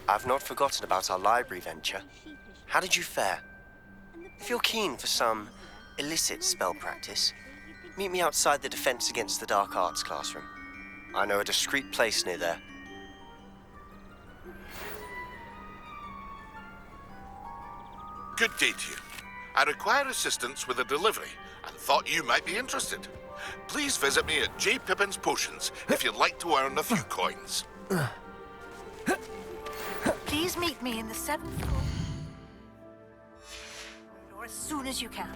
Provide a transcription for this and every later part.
I've not forgotten about our library venture. How did you fare? If you're keen for some illicit spell practice, meet me outside the Defense Against the Dark Arts classroom. I know a discreet place near there. Good day to you. I require assistance with a delivery and thought you might be interested. Please visit me at J. Pippin's Potions if you'd like to earn a few coins. Please meet me in the 7th floor. Or as soon as you can.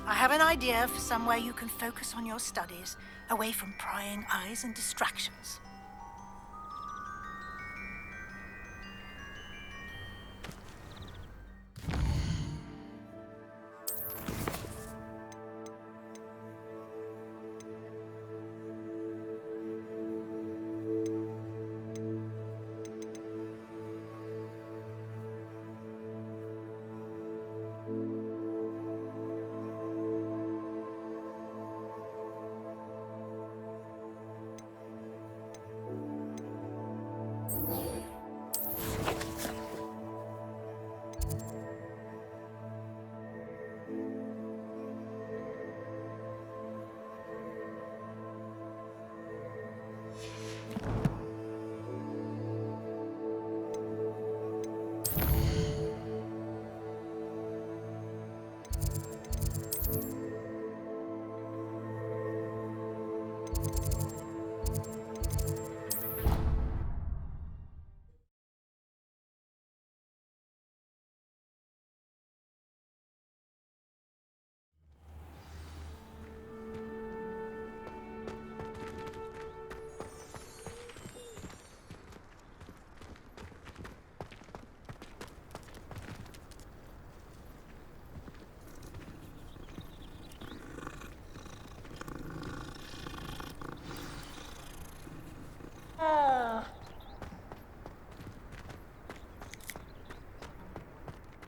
I have an idea for somewhere you can focus on your studies, away from prying eyes and distractions.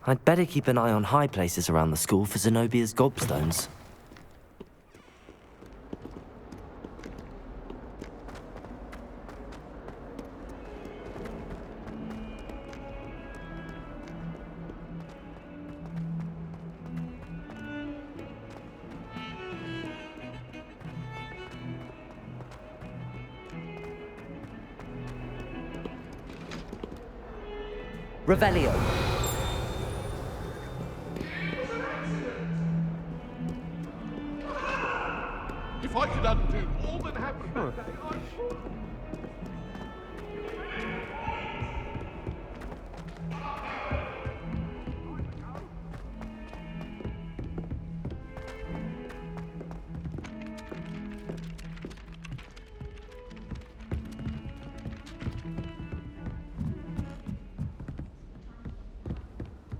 I'd better keep an eye on high places around the school for Zenobia's gobstones. Revelio. If I could undo all that happened that day, I should.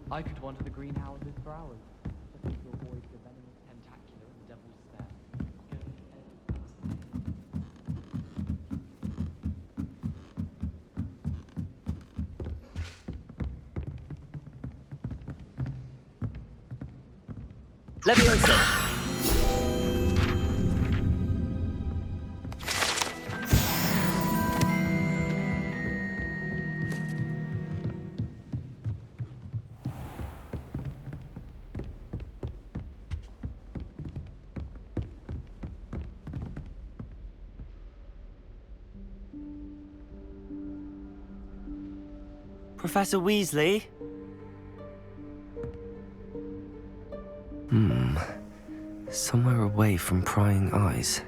I could wander the greenhouses for hours, looking to avoid the venomous tentacular and devil's stare. Leviosa! Professor Weasley? Somewhere away from prying eyes.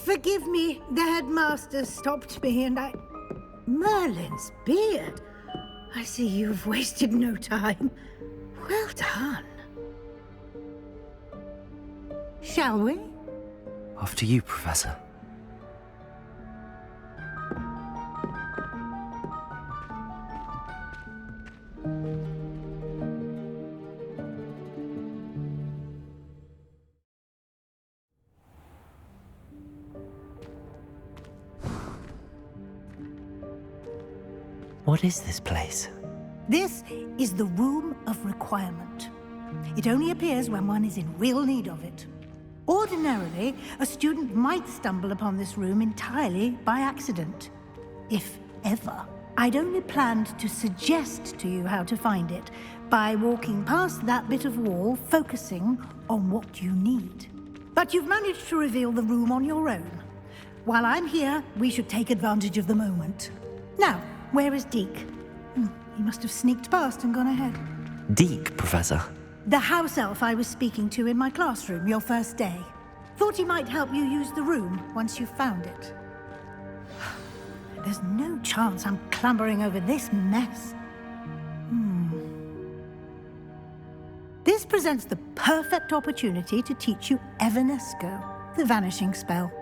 Forgive me, the headmaster stopped me and I... Merlin's beard. I see you've wasted no time. Well done. Shall we? After you, Professor. What is this place? This is the Room of Requirement. It only appears when one is in real need of it. Ordinarily, a student might stumble upon this room entirely by accident. If ever. I'd only planned to suggest to you how to find it by walking past that bit of wall, focusing on what you need. But you've managed to reveal the room on your own. While I'm here, we should take advantage of the moment. Now, where is Deke? He must have sneaked past and gone ahead. Deke, Professor. The house elf I was speaking to in my classroom your first day. Thought he might help you use the room once you found it. There's no chance I'm clambering over this mess. This presents the perfect opportunity to teach you Evanesco, the vanishing spell.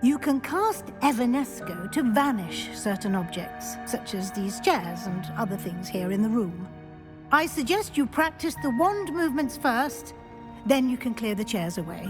You can cast Evanesco to vanish certain objects, such as these chairs and other things here in the room. I suggest you practice the wand movements first, then you can clear the chairs away.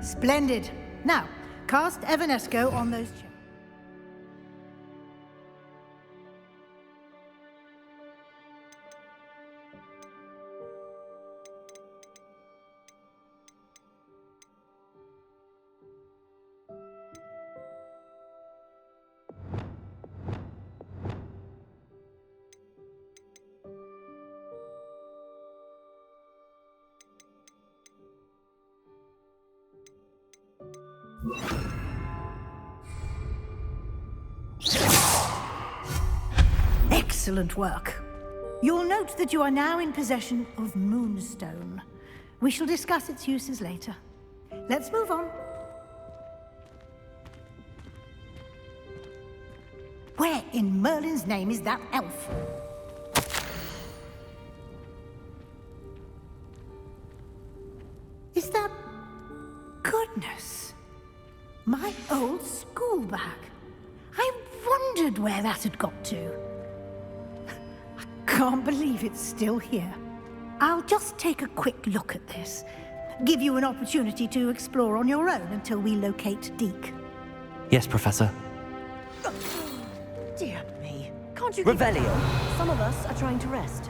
Splendid. Now, cast Evanesco on those chairs. Excellent work. You'll note that you are now in possession of Moonstone. We shall discuss its uses later. Let's move on. Where in Merlin's name is that elf? Is that... Goodness. My old school bag. I wondered where that had got to. I can't believe it's still here. I'll just take a quick look at this. Give you an opportunity to explore on your own until we locate Deke. Yes, Professor. Dear me. Can't you Revelio. Some of us are trying to rest.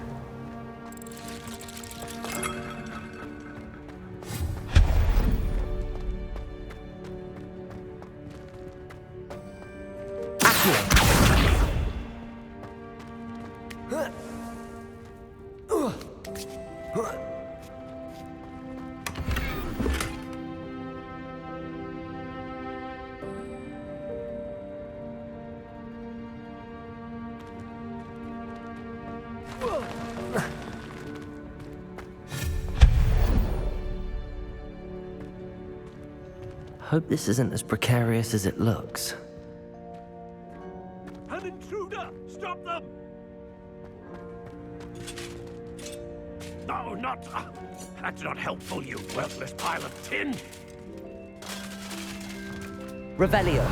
Hope this isn't as precarious as it looks. An intruder! Stop them! No, not... that's not helpful, you worthless pile of tin! Revelio.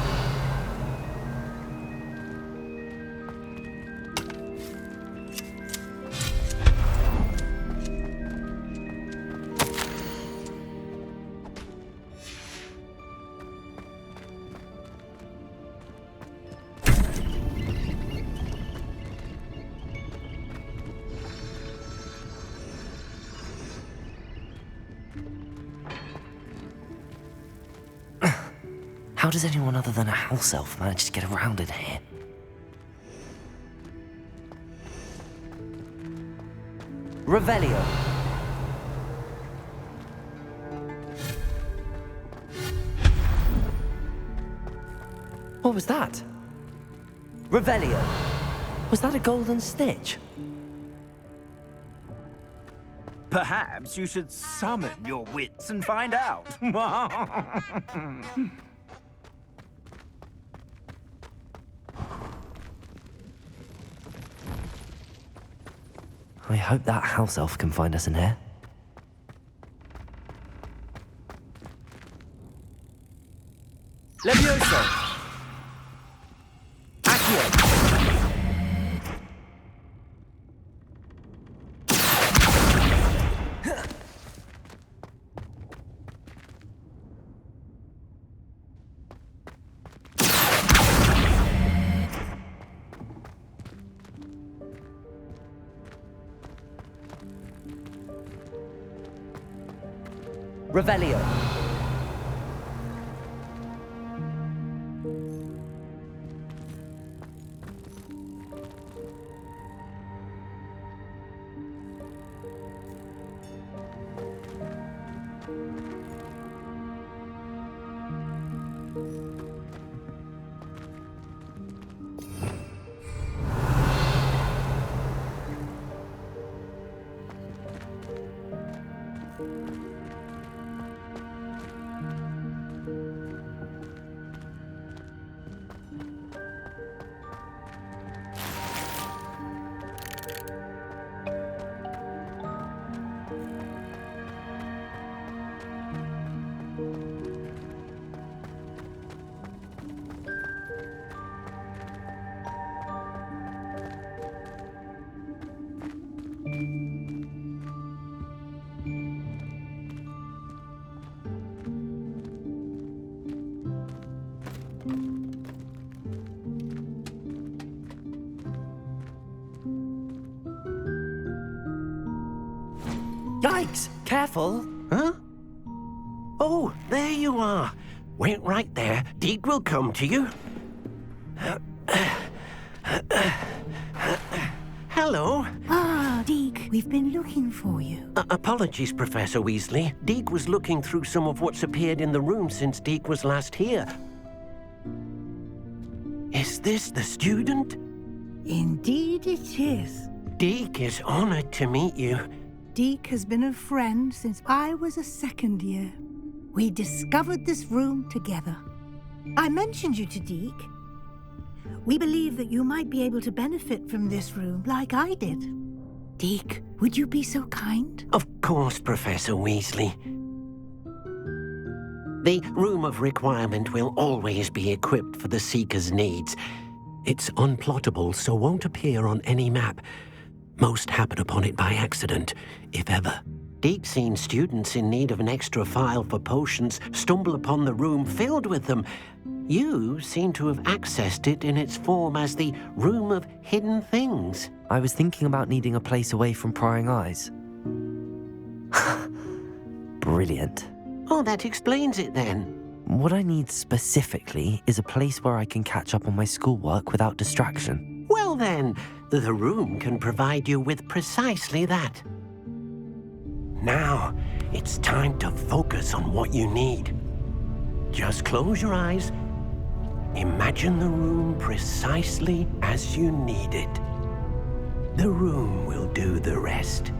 How does anyone other than a house elf manage to get around in here? Revelio. What was that? Revelio. Was that a golden snitch? Perhaps you should summon your wits and find out. I hope that house elf can find us in here. Levioso. Revelio. Yikes! Careful! Huh? Oh, there you are. Wait right there. Deke will come to you. Hello. Ah, Deke, we've been looking for you. Apologies, Professor Weasley. Deke was looking through some of what's appeared in the room since Deke was last here. Is this the student? Indeed it is. Deke is honored to meet you. Deke has been a friend since I was a second year. We discovered this room together. I mentioned you to Deke. We believe that you might be able to benefit from this room like I did. Deke, would you be so kind? Of course, Professor Weasley. The Room of Requirement will always be equipped for the Seeker's needs. It's unplottable, so won't appear on any map. Most happen upon it by accident, if ever. Deke's seen students in need of an extra file for potions stumble upon the room filled with them. You seem to have accessed it in its form as the Room of Hidden Things. I was thinking about needing a place away from prying eyes. Brilliant. Oh, that explains it then. What I need specifically is a place where I can catch up on my schoolwork without distraction. Well then, the room can provide you with precisely that. Now, it's time to focus on what you need. Just close your eyes. Imagine the room precisely as you need it. The room will do the rest.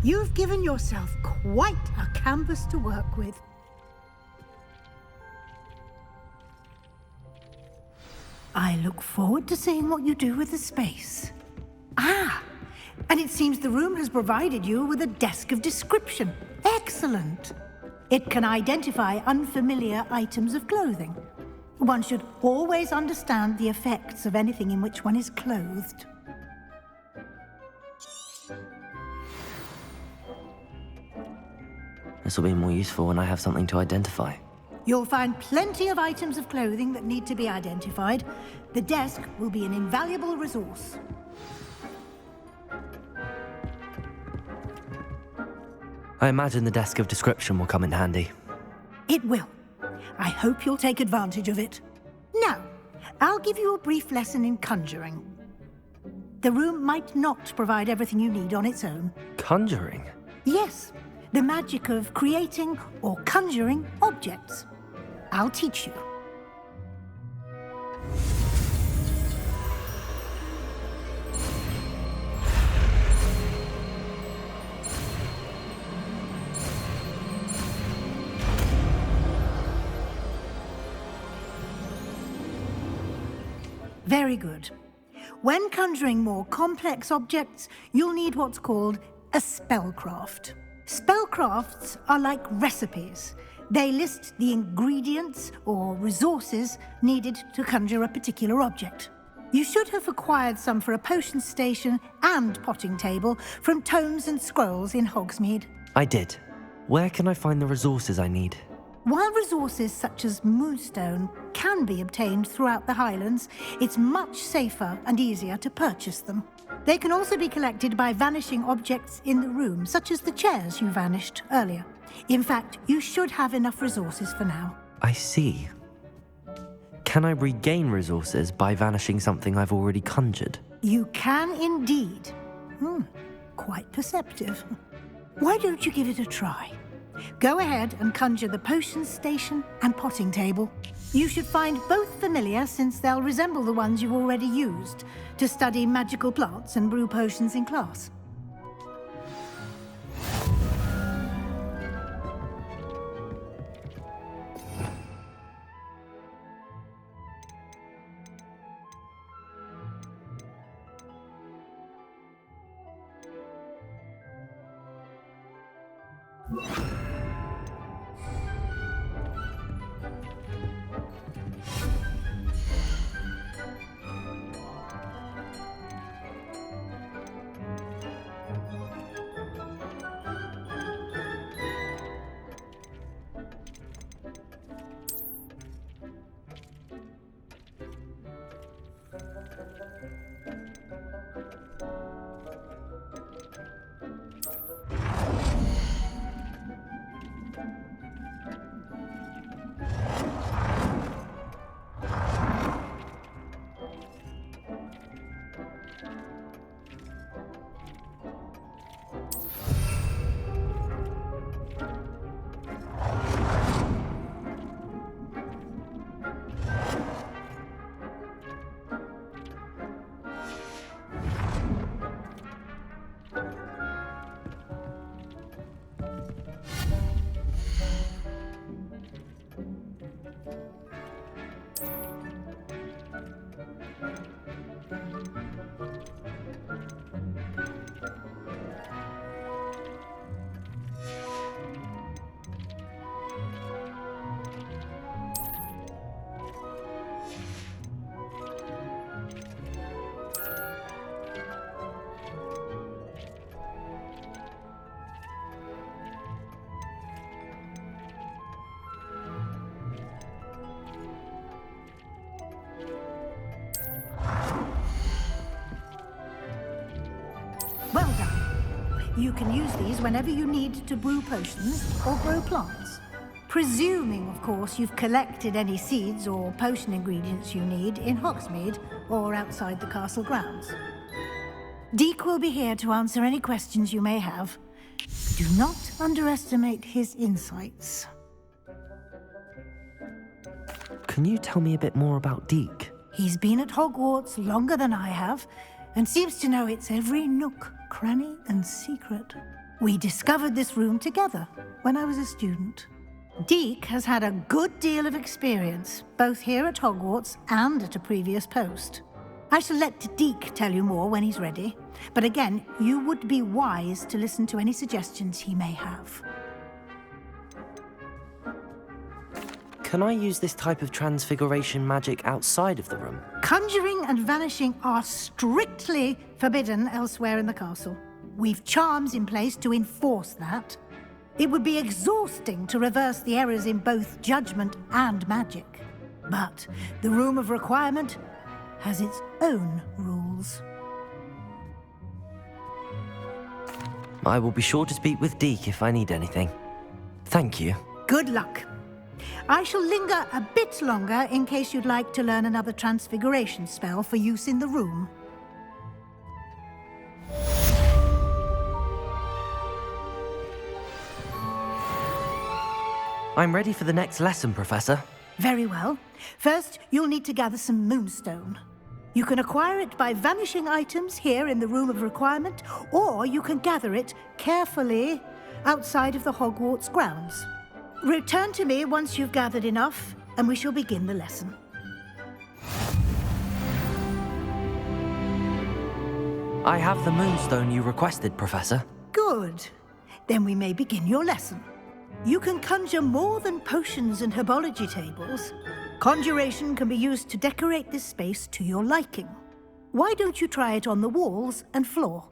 You've given yourself quite a canvas to work with. I look forward to seeing what you do with the space. Ah, and it seems the room has provided you with a desk of description. Excellent. It can identify unfamiliar items of clothing. One should always understand the effects of anything in which one is clothed. This will be more useful when I have something to identify. You'll find plenty of items of clothing that need to be identified. The desk will be an invaluable resource. I imagine the desk of description will come in handy. It will. I hope you'll take advantage of it. Now, I'll give you a brief lesson in conjuring. The room might not provide everything you need on its own. Conjuring? Yes, the magic of creating or conjuring objects. I'll teach you. Very good. When conjuring more complex objects, you'll need what's called a spellcraft. Spellcrafts are like recipes. They list the ingredients or resources needed to conjure a particular object. You should have acquired some for a potion station and potting table from tomes and scrolls in Hogsmeade. I did. Where can I find the resources I need? While resources such as moonstone can be obtained throughout the Highlands, it's much safer and easier to purchase them. They can also be collected by vanishing objects in the room, such as the chairs you vanished earlier. In fact, you should have enough resources for now. I see. Can I regain resources by vanishing something I've already conjured? You can indeed. Quite perceptive. Why don't you give it a try? Go ahead and conjure the potion station and potting table. You should find both familiar, since they'll resemble the ones you've already used to study magical plants and brew potions in class. Well done. You can use these whenever you need to brew potions or grow plants. Presuming, of course, you've collected any seeds or potion ingredients you need in Hogsmeade or outside the castle grounds. Deek will be here to answer any questions you may have. Do not underestimate his insights. Can you tell me a bit more about Deek? He's been at Hogwarts longer than I have, and seems to know its every nook, cranny, and secret. We discovered this room together when I was a student. Deek has had a good deal of experience, both here at Hogwarts and at a previous post. I shall let Deek tell you more when he's ready, but again, you would be wise to listen to any suggestions he may have. Can I use this type of transfiguration magic outside of the room? Conjuring and vanishing are strictly forbidden elsewhere in the castle. We've charms in place to enforce that. It would be exhausting to reverse the errors in both judgment and magic. But the Room of Requirement has its own rules. I will be sure to speak with Deek if I need anything. Thank you. Good luck. I shall linger a bit longer in case you'd like to learn another transfiguration spell for use in the room. I'm ready for the next lesson, Professor. Very well. First, you'll need to gather some moonstone. You can acquire it by vanishing items here in the Room of Requirement, or you can gather it carefully outside of the Hogwarts grounds. Return to me once you've gathered enough, and we shall begin the lesson. I have the moonstone you requested, Professor. Good. Then we may begin your lesson. You can conjure more than potions and herbology tables. Conjuration can be used to decorate this space to your liking. Why don't you try it on the walls and floor?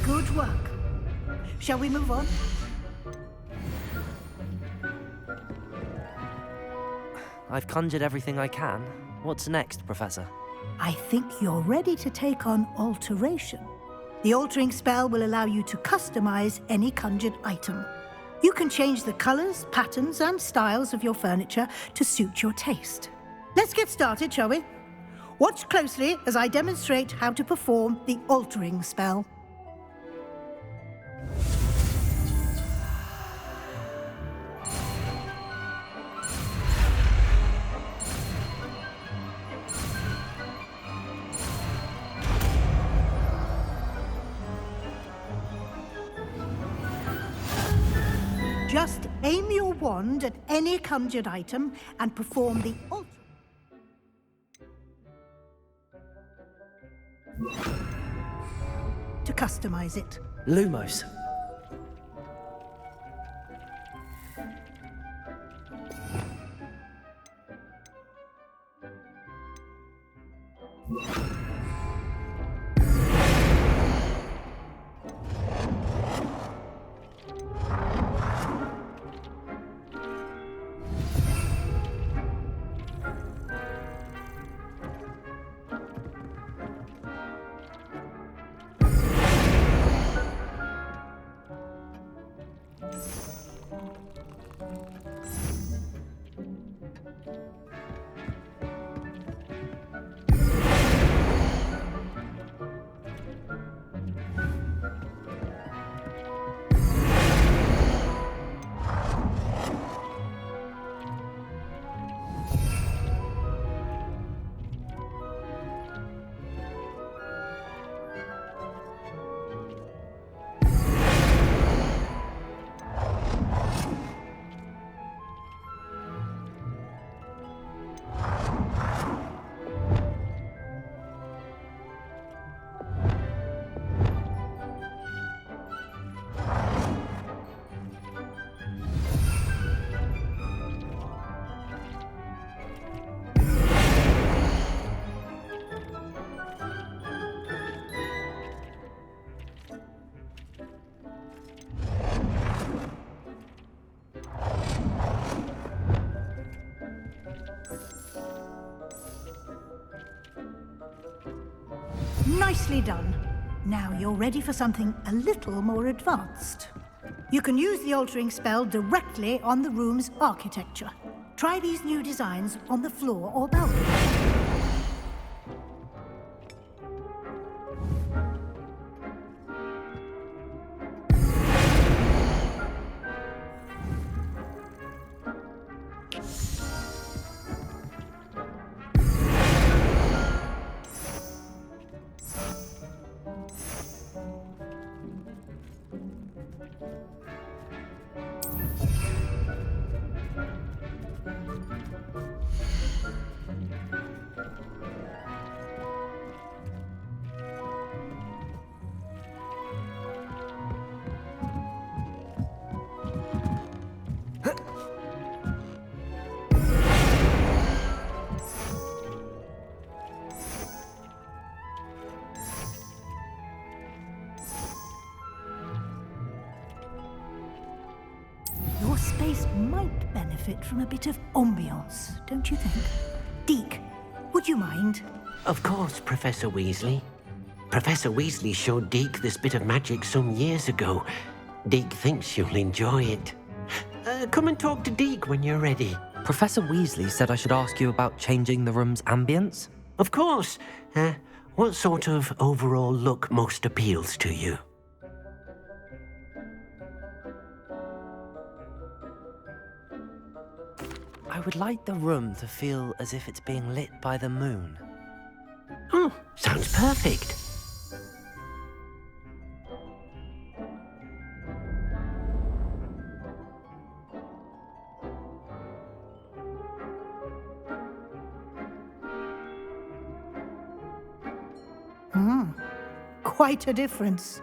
Good work. Shall we move on? I've conjured everything I can. What's next, Professor? I think you're ready to take on alteration. The altering spell will allow you to customize any conjured item. You can change the colors, patterns, and styles of your furniture to suit your taste. Let's get started, shall we? Watch closely as I demonstrate how to perform the altering spell. Just aim your wand at any conjured item and perform the alt. To customize it. Lumos. Nicely done. Now you're ready for something a little more advanced. You can use the altering spell directly on the room's architecture. Try these new designs on the floor or balcony. Your space might benefit from a bit of ambiance, don't you think? Deke, would you mind? Of course, Professor Weasley. Professor Weasley showed Deke this bit of magic some years ago. Deke thinks you'll enjoy it. Come and talk to Deke when you're ready. Professor Weasley said I should ask you about changing the room's ambience. Of course. What sort of overall look most appeals to you? I would like the room to feel as if it's being lit by the moon. Oh, sounds perfect. Quite a difference.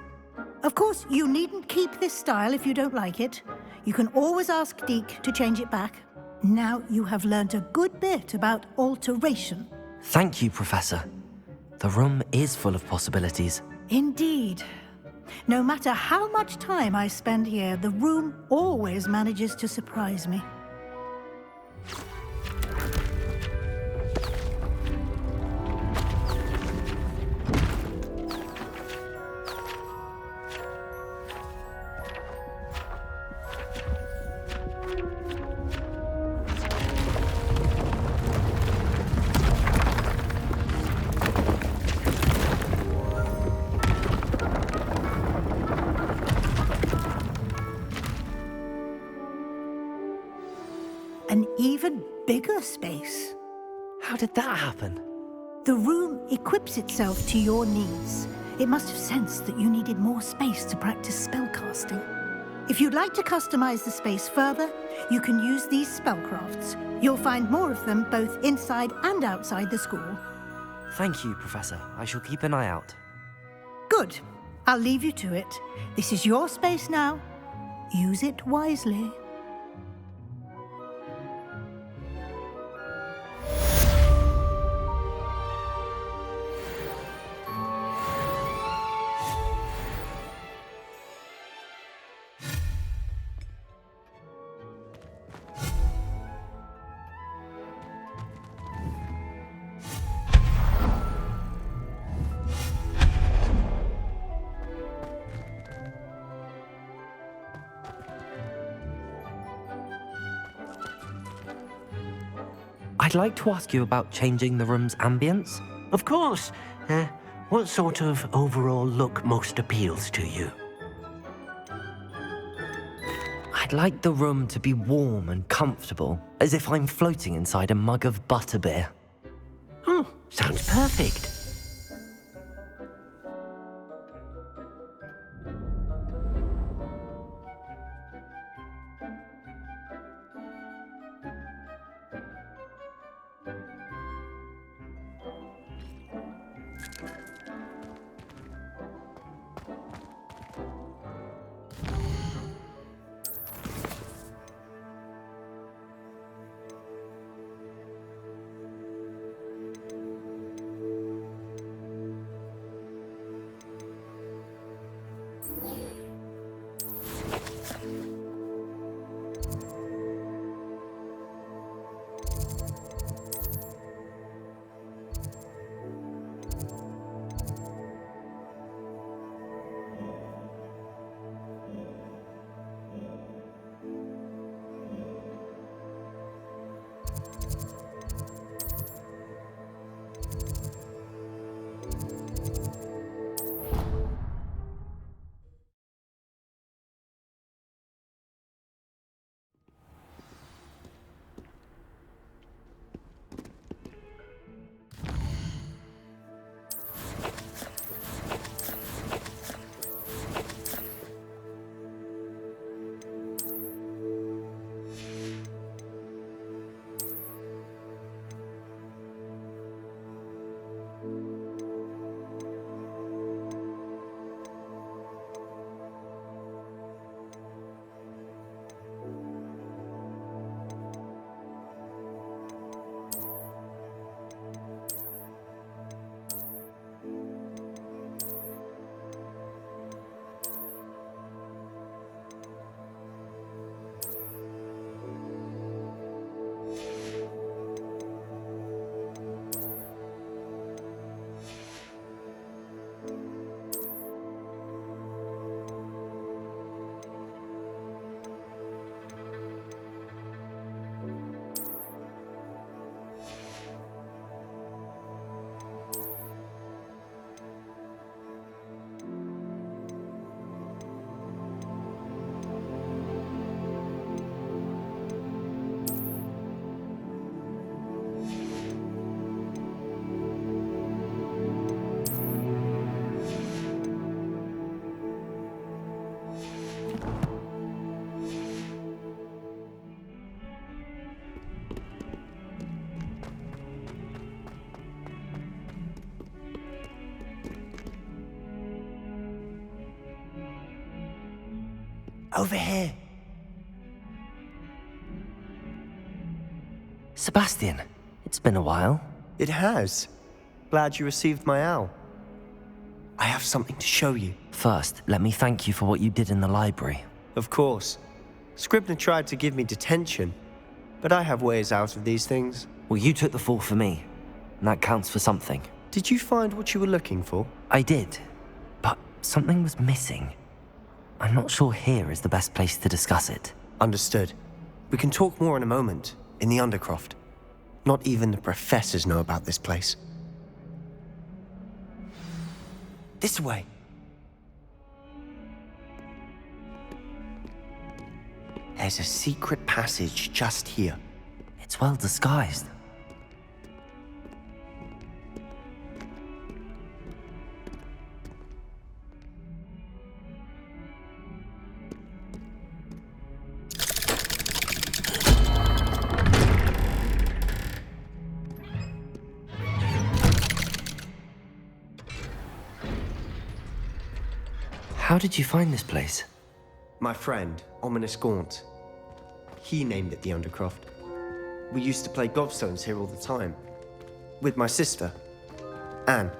Of course, you needn't keep this style if you don't like it. You can always ask Deke to change it back. Now you have learnt a good bit about alteration. Thank you, Professor. The room is full of possibilities. Indeed. No matter how much time I spend here, the room always manages to surprise me. An even bigger space. How did that happen? The room equips itself to your needs. It must have sensed that you needed more space to practice spellcasting. If you'd like to customize the space further, you can use these spellcrafts. You'll find more of them both inside and outside the school. Thank you, Professor. I shall keep an eye out. Good. I'll leave you to it. This is your space now. Use it wisely. I'd like to ask you about changing the room's ambience. Of course. What sort of overall look most appeals to you? I'd like the room to be warm and comfortable, as if I'm floating inside a mug of butterbeer. Oh, sounds perfect. Over here. Sebastian, it's been a while. It has. Glad you received my owl. I have something to show you. First, let me thank you for what you did in the library. Of course. Scribner tried to give me detention, but I have ways out of these things. Well, you took the fall for me, and that counts for something. Did you find what you were looking for? I did, but something was missing. I'm not sure here is the best place to discuss it. Understood. We can talk more in a moment, in the Undercroft. Not even the professors know about this place. This way. There's a secret passage just here. It's well disguised. How did you find this place? My friend, Ominous Gaunt. He named it the Undercroft. We used to play gobstones here all the time. With my sister, Anne.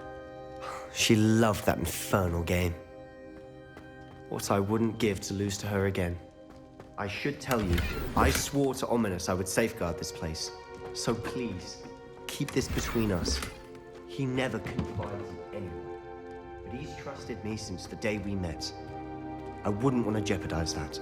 She loved that infernal game. What I wouldn't give to lose to her again. I should tell you, I swore to Ominous I would safeguard this place. So please, keep this between us. He never confides in anyone, but he's trusted me since the day we met. I wouldn't want to jeopardize that.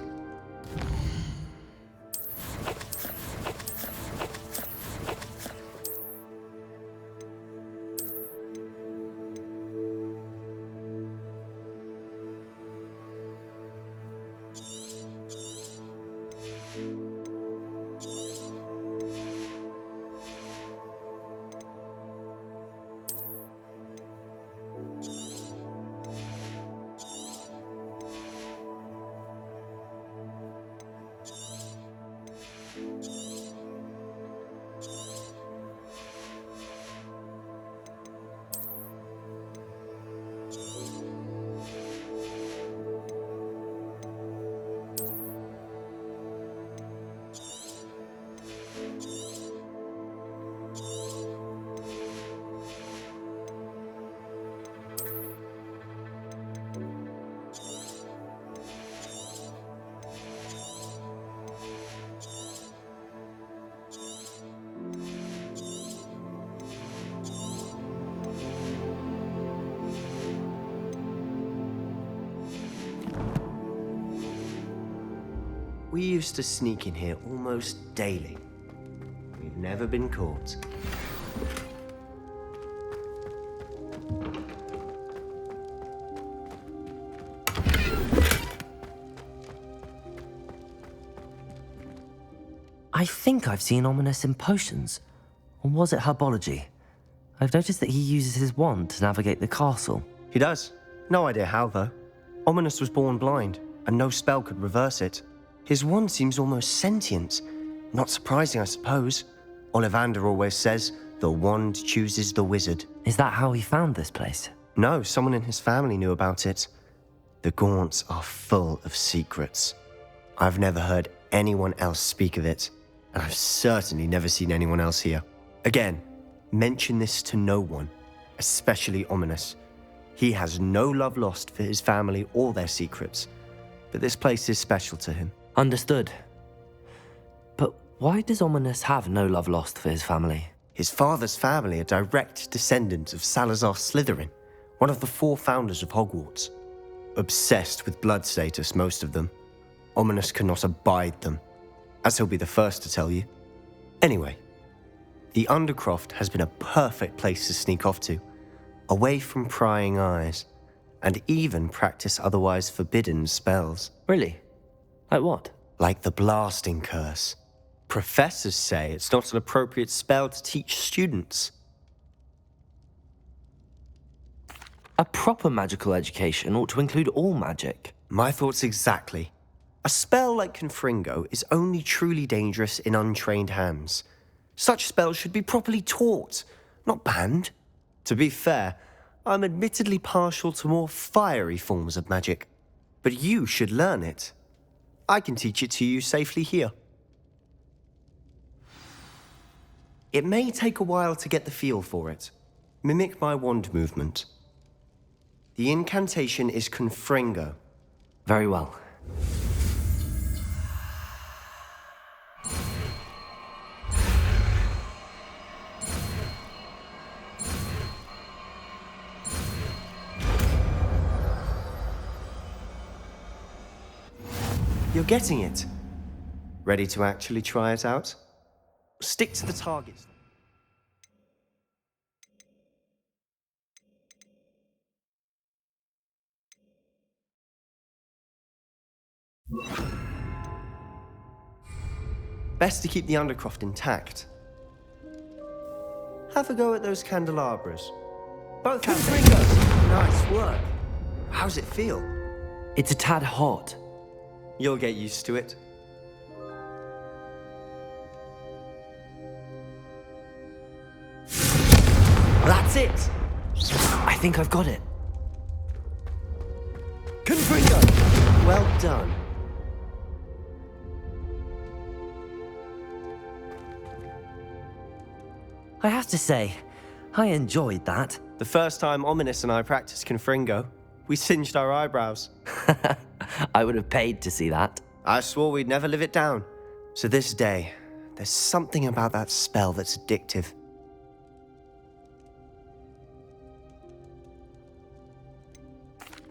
We used to sneak in here almost daily. We've never been caught. I think I've seen Ominous in potions. Or was it herbology? I've noticed that he uses his wand to navigate the castle. He does. No idea how, though. Ominous was born blind, and no spell could reverse it. His wand seems almost sentient. Not surprising, I suppose. Ollivander always says, the wand chooses the wizard. Is that how he found this place? No, someone in his family knew about it. The Gaunts are full of secrets. I've never heard anyone else speak of it, and I've certainly never seen anyone else here. Again, mention this to no one, especially Ominous. He has no love lost for his family or their secrets, but this place is special to him. Understood. But why does Ominous have no love lost for his family? His father's family are direct descendants of Salazar Slytherin, one of the 4 founders of Hogwarts. Obsessed with blood status, most of them. Ominous cannot abide them, as he'll be the first to tell you. Anyway, the Undercroft has been a perfect place to sneak off to, away from prying eyes, and even practice otherwise forbidden spells. Really? Like what? Like the blasting curse. Professors say it's not an appropriate spell to teach students. A proper magical education ought to include all magic. My thoughts exactly. A spell like Confringo is only truly dangerous in untrained hands. Such spells should be properly taught, not banned. To be fair, I'm admittedly partial to more fiery forms of magic. But you should learn it. I can teach it to you safely here. It may take a while to get the feel for it. Mimic my wand movement. The incantation is Confringo. Very well. You're getting it. Ready to actually try it out? Stick to the targets. Best to keep the Undercroft intact. Have a go at those candelabras. Both have fingers. Nice work. How's it feel? It's a tad hot. You'll get used to it. That's it! I think I've got it. Confringo! done. I have to say, I enjoyed that. The first time Ominous and I practiced Confringo, we singed our eyebrows. I would have paid to see that. I swore we'd never live it down. So this day, there's something about that spell that's addictive.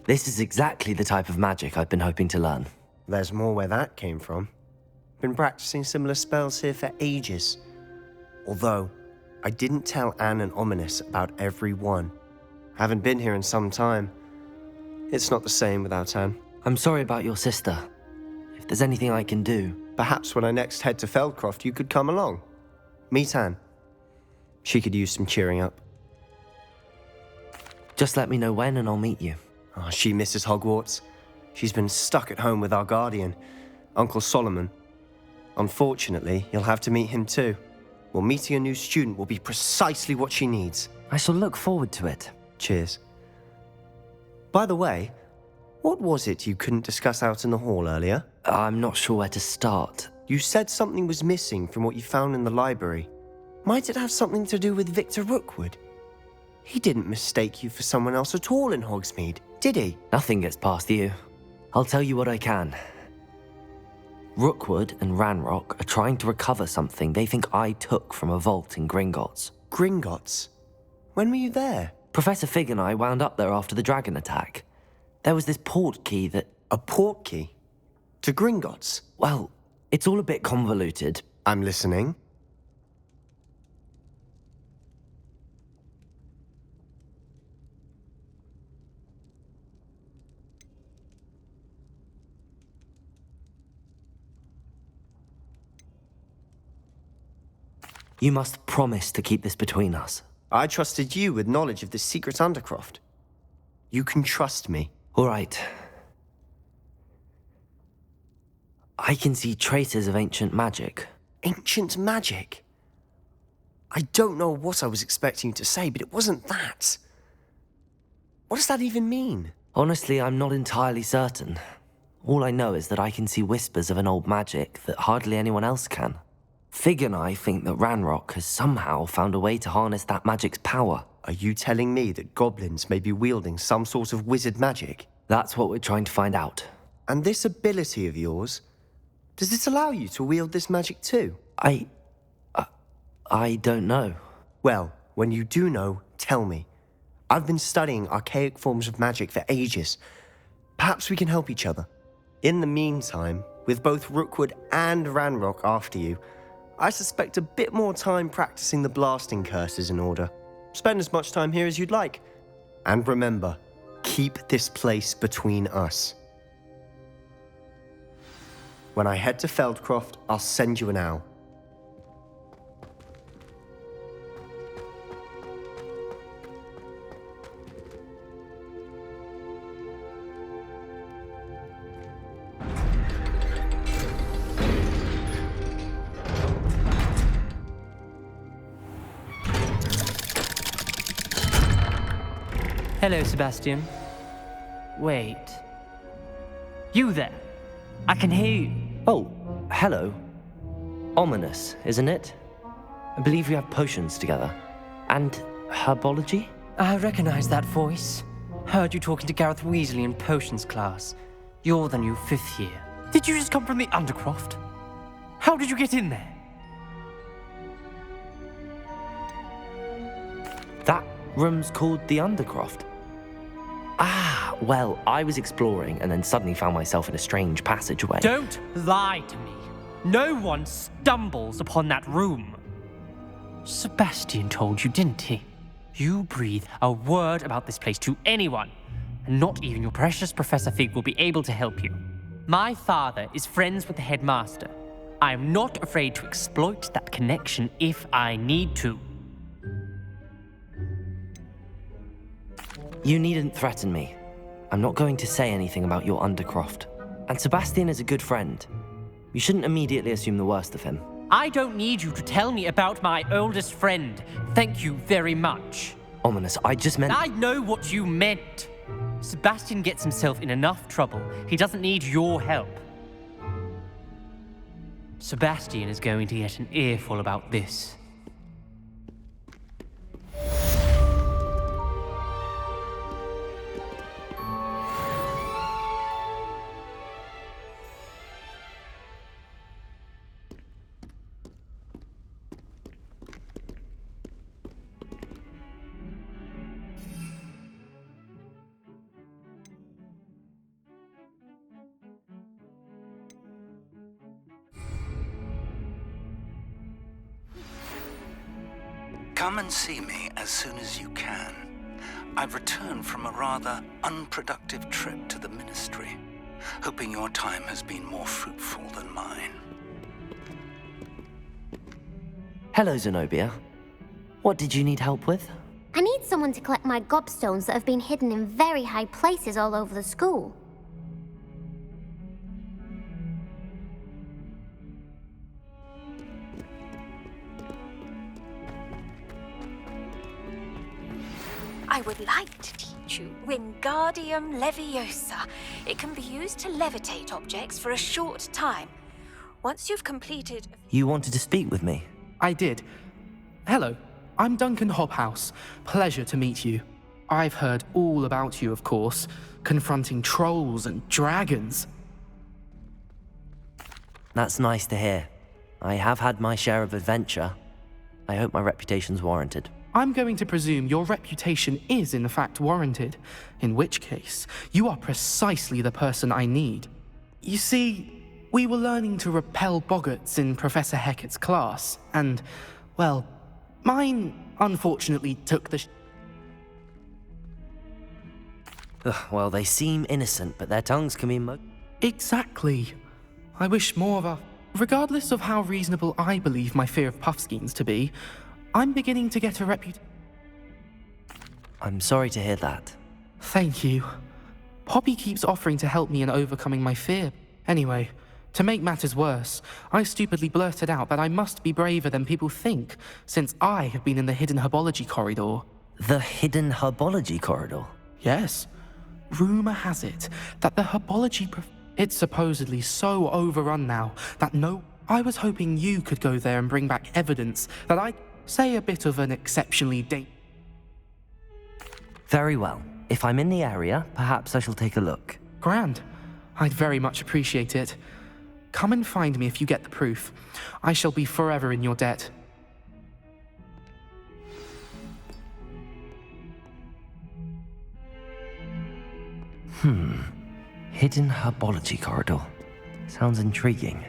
This is exactly the type of magic I've been hoping to learn. There's more where that came from. Been practicing similar spells here for ages. Although, I didn't tell Anne and Ominous about every one. Haven't been here in some time. It's not the same without Anne. I'm sorry about your sister. If there's anything I can do... Perhaps when I next head to Feldcroft, you could come along. Meet Anne. She could use some cheering up. Just let me know when and I'll meet you. Oh, she misses Hogwarts. She's been stuck at home with our guardian, Uncle Solomon. Unfortunately, you'll have to meet him too. Well, meeting a new student will be precisely what she needs. I shall look forward to it. Cheers. By the way, what was it you couldn't discuss out in the hall earlier? I'm not sure where to start. You said something was missing from what you found in the library. Might it have something to do with Victor Rookwood? He didn't mistake you for someone else at all in Hogsmeade, did he? Nothing gets past you. I'll tell you what I can. Rookwood and Ranrock are trying to recover something they think I took from a vault in Gringotts. Gringotts? When were you there? Professor Fig and I wound up there after the dragon attack. There was this port key that... A port key? To Gringotts? Well, it's all a bit convoluted. I'm listening. You must promise to keep this between us. I trusted you with knowledge of the secret Undercroft. You can trust me. All right. I can see traces of ancient magic. Ancient magic? I don't know what I was expecting you to say, but it wasn't that. What does that even mean? Honestly, I'm not entirely certain. All I know is that I can see whispers of an old magic that hardly anyone else can. Fig and I think that Ranrock has somehow found a way to harness that magic's power. Are you telling me that goblins may be wielding some sort of wizard magic? That's what we're trying to find out. And this ability of yours, does it allow you to wield this magic too? I don't know. Well, when you do know, tell me. I've been studying archaic forms of magic for ages. Perhaps we can help each other. In the meantime, with both Rookwood and Ranrock after you, I suspect a bit more time practicing the blasting curse is in order. Spend as much time here as you'd like. And remember, keep this place between us. When I head to Feldcroft, I'll send you an owl. Hello, Sebastian. Wait. You there? I can hear you. Oh, hello. Ominous, isn't it? I believe we have potions together. And herbology? I recognize that voice. Heard you talking to Gareth Weasley in potions class. You're the new 5th year. Did you just come from the Undercroft? How did you get in there? That room's called the Undercroft. Ah, well, I was exploring and then suddenly found myself in a strange passageway. Don't lie to me. No one stumbles upon that room. Sebastian told you, didn't he? You breathe a word about this place to anyone, and not even your precious Professor Fig will be able to help you. My father is friends with the headmaster. I am not afraid to exploit that connection if I need to. You needn't threaten me. I'm not going to say anything about your Undercroft. And Sebastian is a good friend. You shouldn't immediately assume the worst of him. I don't need you to tell me about my oldest friend. Thank you very much. Ominous, I just meant... I know what you meant. Sebastian gets himself in enough trouble. He doesn't need your help. Sebastian is going to get an earful about this. Come and see me as soon as you can. I've returned from a rather unproductive trip to the Ministry, hoping your time has been more fruitful than mine. Hello, Zenobia. What did you need help with? I need someone to collect my gobstones that have been hidden in very high places all over the school. I would like to teach you Wingardium Leviosa. It can be used to levitate objects for a short time. Once you've completed... You wanted to speak with me? I did. Hello, I'm Duncan Hobhouse. Pleasure to meet you. I've heard all about you, of course, confronting trolls and dragons. That's nice to hear. I have had my share of adventure. I hope my reputation's warranted. I'm going to presume your reputation is in fact warranted, in which case, you are precisely the person I need. You see, we were learning to repel boggarts in Professor Hecat's class, and, well, mine unfortunately took the Well, they seem innocent, but their tongues can be Exactly. I wish more of a... Regardless of how reasonable I believe my fear of Puffskeins to be, I'm beginning to get a reputation. I'm sorry to hear that. Thank you. Poppy keeps offering to help me in overcoming my fear. Anyway, to make matters worse, I stupidly blurted out that I must be braver than people think, since I have been in the hidden herbology corridor. The hidden herbology corridor? Yes. Rumor has it that the herbology... It's supposedly so overrun now that I was hoping you could go there and bring back evidence that I... say a bit of an exceptionally Very well. If I'm in the area, perhaps I shall take a look. Grand. I'd very much appreciate it. Come and find me if you get the proof. I shall be forever in your debt. Hidden herbology corridor. Sounds intriguing.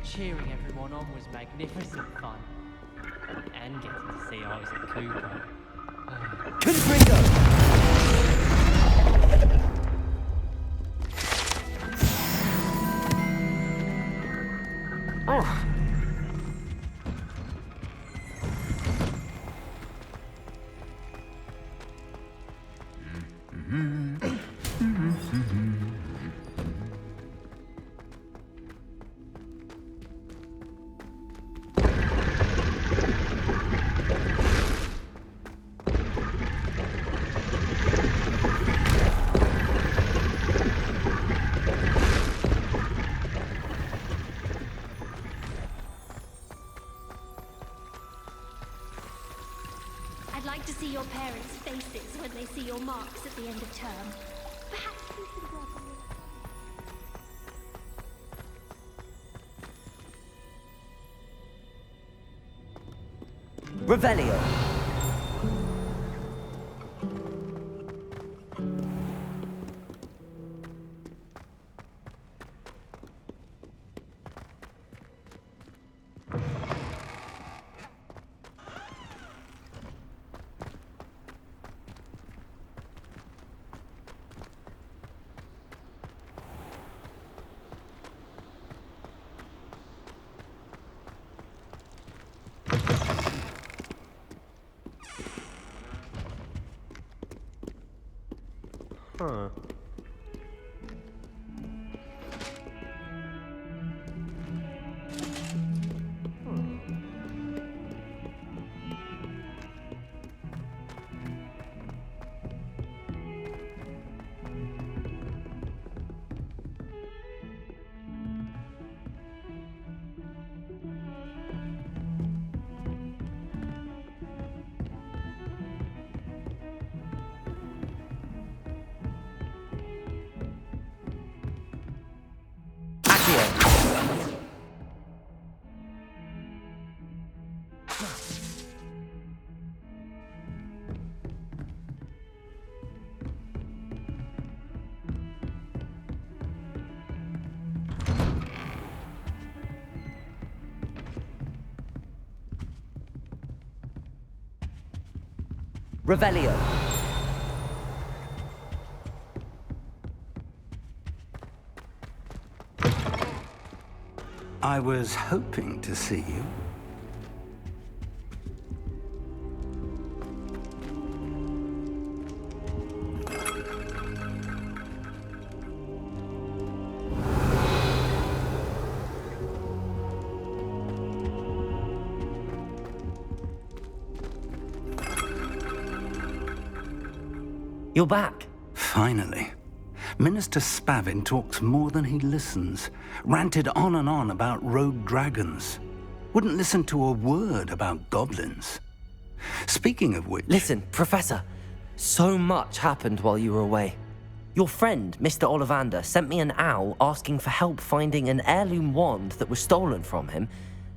Cheering everyone on was magnificent fun. And getting to see Isaac Cooper. Confringo! marks at the end of term. Perhaps we should work on this. Revelio. Huh. Revelio. I was hoping to see you. You're back. Finally. Minister Spavin talks more than he listens. Ranted on and on about rogue dragons. Wouldn't listen to a word about goblins. Speaking of which... Listen, Professor. So much happened while you were away. Your friend, Mr. Ollivander, sent me an owl asking for help finding an heirloom wand that was stolen from him.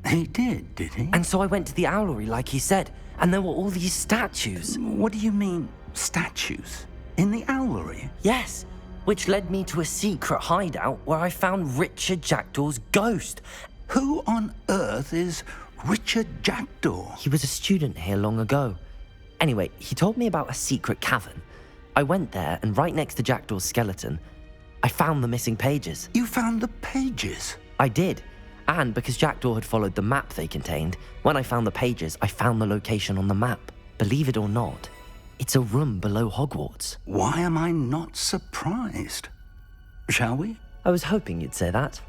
He did he? And so I went to the owlery like he said, and there were all these statues. What do you mean, statues? In the owlery? Yes, which led me to a secret hideout where I found Richard Jackdaw's ghost. Who on earth is Richard Jackdaw? He was a student here long ago. Anyway, he told me about a secret cavern. I went there, and right next to Jackdaw's skeleton, I found the missing pages. You found the pages? I did. And because Jackdaw had followed the map they contained, when I found the pages, I found the location on the map. Believe it or not, it's a room below Hogwarts. Why am I not surprised? Shall we? I was hoping you'd say that.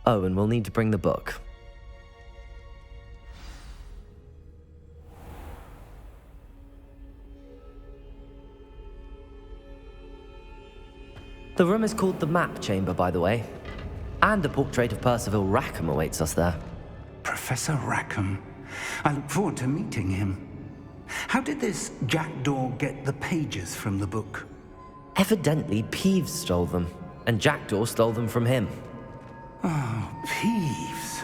Oh, and we'll need to bring the book. The room is called the Map Chamber, by the way. And a portrait of Percival Rackham awaits us there. Professor Rackham. I look forward to meeting him. How did this Jackdaw get the pages from the book? Evidently, Peeves stole them, and Jackdaw stole them from him. Oh, Peeves.